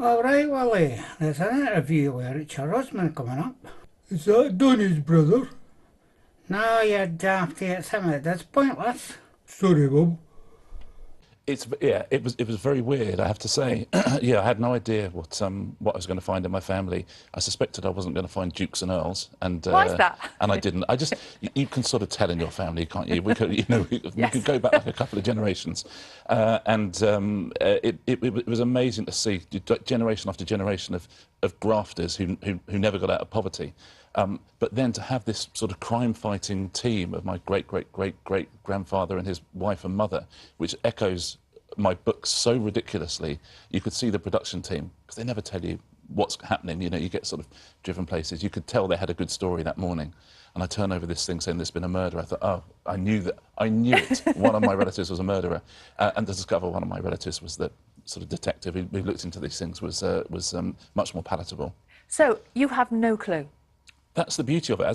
All right, Willie. There's an interview with Richard OSMAN coming up. Is that Donny's brother? No, you daft. It's him. That's pointless. Sorry, Bob. It was very weird, I have to say. Yeah, I had no idea what I was going to find in my family. I suspected I wasn't going to find dukes and earls, Why is that? and I didn't. You can sort of tell in your family, can't you? We could, we Yes. could go back like a couple of generations, it was amazing to see generation after generation of grafters who never got out of poverty. But then to have this sort of crime-fighting team of my great-great-great-great-grandfather and his wife and mother, which echoes my book so ridiculously. You could see the production team, because they never tell you what's happening. You know, you get sort of driven places. You could tell they had a good story that morning. And I turn over this thing saying there's been a murder. I thought, oh, I knew it. One of my relatives was a murderer. And to discover one of my relatives was the sort of detective who looked into these things was much more palatable. So you have no clue? That's the beauty of it.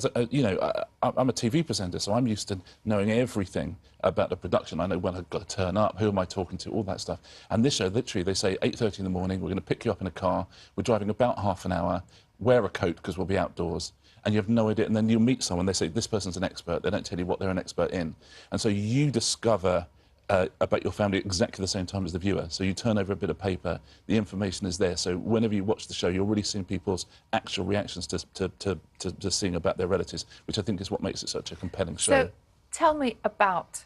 I'm a TV presenter, so I'm used to knowing everything about the production. I know when I've got to turn up, who am I talking to, all that stuff. And this show, literally, they say 8:30 in the morning, we're going to pick you up in a car, we're driving about half an hour, wear a coat because we'll be outdoors, and you have no idea. And then you'll meet someone, they say, this person's an expert. They don't tell you what they're an expert in. And so you discover about your family at exactly the same time as the viewer. So you turn over a bit of paper, the information is there. So whenever you watch the show, you're really seeing people's actual reactions to seeing about their relatives, which I think is what makes it such a compelling show. So tell me about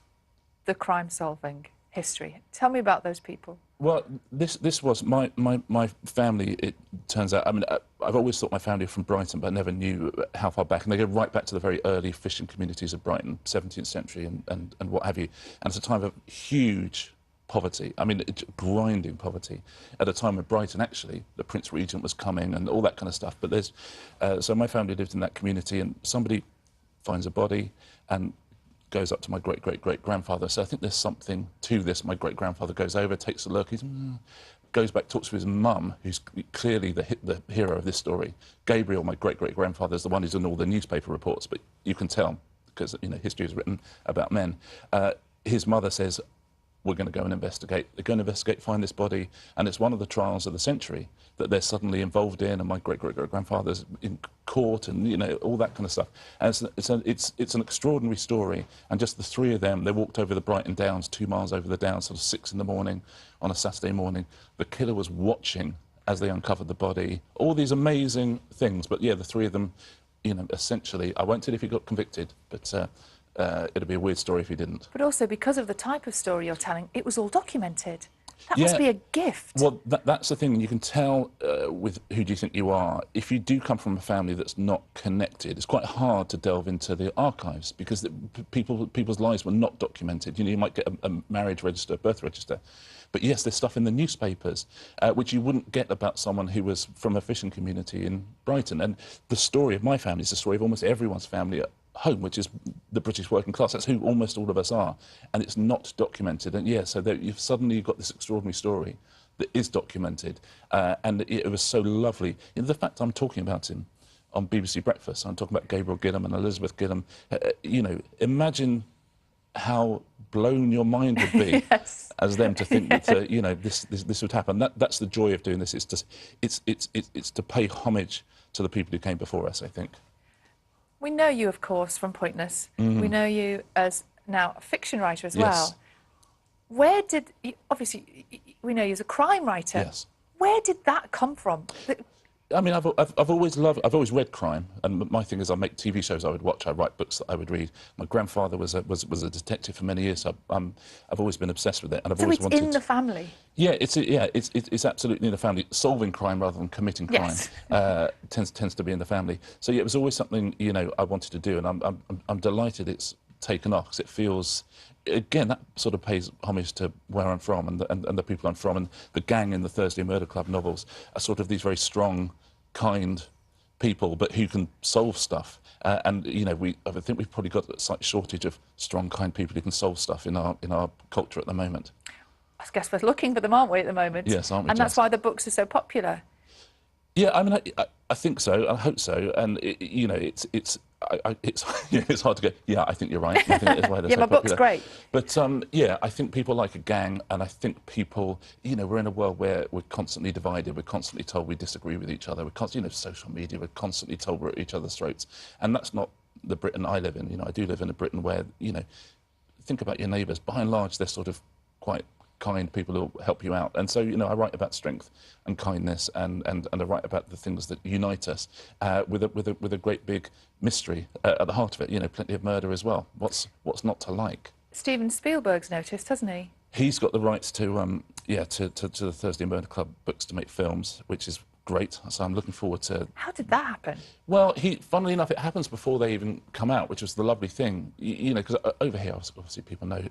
the crime-solving history. Tell me about those people. Well, this was my family, it turns out. I mean, I've always thought my family were from Brighton, but I never knew how far back. And they go right back to the very early fishing communities of Brighton, 17th century and what have you. And it's a time of huge poverty. I mean, grinding poverty. At a time when Brighton, actually, the Prince Regent was coming and all that kind of stuff. But there's... so my family lived in that community, and somebody finds a body and goes up to my great-great-great-grandfather. So I think there's something to this. My great-grandfather goes over, takes a look, goes back, talks to his mum, who's clearly the hero of this story. Gabriel, my great-great-grandfather, is the one who's in all the newspaper reports, but you can tell, because, you know, history is written about men. His mother says, we're going to go and investigate. They're going to investigate, find this body, and it's one of the trials of the century that they're suddenly involved in, and my great-great-great-grandfather's in court, and, you know, all that kind of stuff. And it's an extraordinary story, and just the three of them, they walked over the Brighton Downs, 2 miles over the Downs, sort of 6 in the morning on a Saturday morning. The killer was watching as they uncovered the body. All these amazing things, but yeah, the three of them, you know, essentially, I won't tell you if he got convicted, but it'd be a weird story if he didn't. But also, because of the type of story you're telling, it was all documented. That Yeah. must be a gift. Well, that's the thing. You can tell with who do you think you are. If you do come from a family that's not connected, it's quite hard to delve into the archives because people's lives were not documented. You know, you might get a marriage register, birth register. But yes, there's stuff in the newspapers which you wouldn't get about someone who was from a fishing community in Brighton. And the story of my family is the story of almost everyone's family at home, which is the British working class. That's who almost all of us are, and it's not documented. And yeah, so you've suddenly got this extraordinary story that is documented, and it was so lovely. You know, the fact I'm talking about him on BBC Breakfast, I'm talking about Gabriel Gillam and Elizabeth Gillam. You know, imagine how blown your mind would be Yes. as them to think that you know this would happen. That's the joy of doing this. It's to pay homage to the people who came before us, I think. We know you, of course, from Pointless. We know you as now a fiction writer as Yes. well. Where did obviously we know you as a crime writer? Yes. Where did that come from? I mean, I've always read crime, and my thing is I make TV shows I would watch, I write books that I would read. My grandfather was a detective for many years, so I've always been obsessed with it, and I've So always it's wanted. in the family. Yeah, it's absolutely in the family. Solving crime rather than committing crime Yes. tends to be in the family. So yeah, it was always something, you know, I wanted to do, and I'm delighted it's taken off because it feels, again, that sort of pays homage to where I'm from and the people I'm from, and the gang in the Thursday Murder Club novels are sort of these very strong, kind people, but who can solve stuff. And you know, I think we've probably got a slight shortage of strong, kind people who can solve stuff in our culture at the moment. I guess we're looking for them, aren't we, at the moment? Yes, aren't we, And that's Jess? why the books are so popular. Yeah, I mean, I think so. I hope so. And you know, it's it's yeah, it's hard to go. Yeah, I think you're right. I think that is why they're Yeah, so my book's popular. great. But yeah, I think people like a gang, and I think people, you know, we're in a world where we're constantly divided. We're constantly told we disagree with each other. We're constantly, you know, social media. We're constantly told we're at each other's throats, and that's not the Britain I live in. You know, I do live in a Britain where, you know, think about your neighbours. By and large, they're sort of quite kind people who help you out. And so, you know, I write about strength and kindness, and I write about the things that unite us with a great big mystery at the heart of it. You know, plenty of murder as well. What's not to like? Steven Spielberg's noticed, hasn't he? He's got the rights to to the Thursday Murder Club books to make films, which is great. So I'm looking forward to. How did that happen? Well, funnily enough, it happens before they even come out, which was the lovely thing. You know, because over here, obviously, people know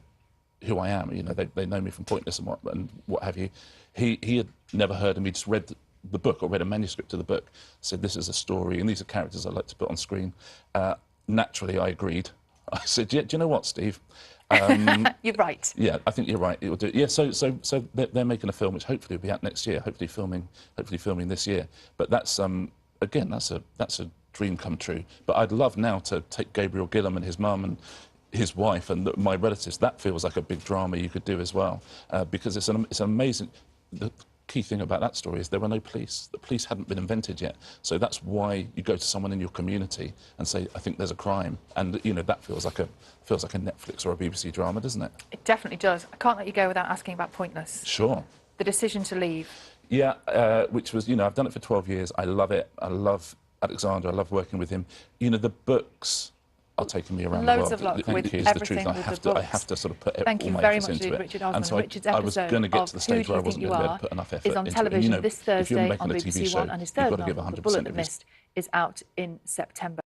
who I am. You know, they know me from Pointless and what have you. He had never heard of me, just read the book or read a manuscript of the book, said this is a story and these are characters I'd like to put on screen. Naturally, I agreed. I said, yeah, do you know what, Steve? You're right. Yeah, I think you're right. It will do. Yeah, so they're making a film which hopefully will be out next year. Hopefully filming this year. But that's again, that's a dream come true. But I'd love now to take Gabriel Gillum and his mum and his wife and my relatives. That feels like a big drama you could do as well, because it's an amazing. The key thing about that story is there were no police. The police hadn't been invented yet, so that's why you go to someone in your community and say, "I think there's a crime," and you know that feels like a Netflix or a BBC drama, doesn't it? It definitely does. I can't let you go without asking about Pointless. Sure. The decision to leave. Yeah, which was, you know, I've done it for 12 years. I love it. I love Alexander. I love working with him. You know, the books are taking me around Loads the of world. luck Thank with you, is the everything truth. with the I books. have to sort of put Thank all you my very efforts much into indeed, it. Richard Osman. And so Richard's I was episode going to get of to the Who stage Do where I You wasn't Think going to be You able to put enough effort is on into television it. You know, this if you're Thursday making on a TV BBC show, One, and his you've third got to give novel, 100% The Bullet of That your Missed, is out in September.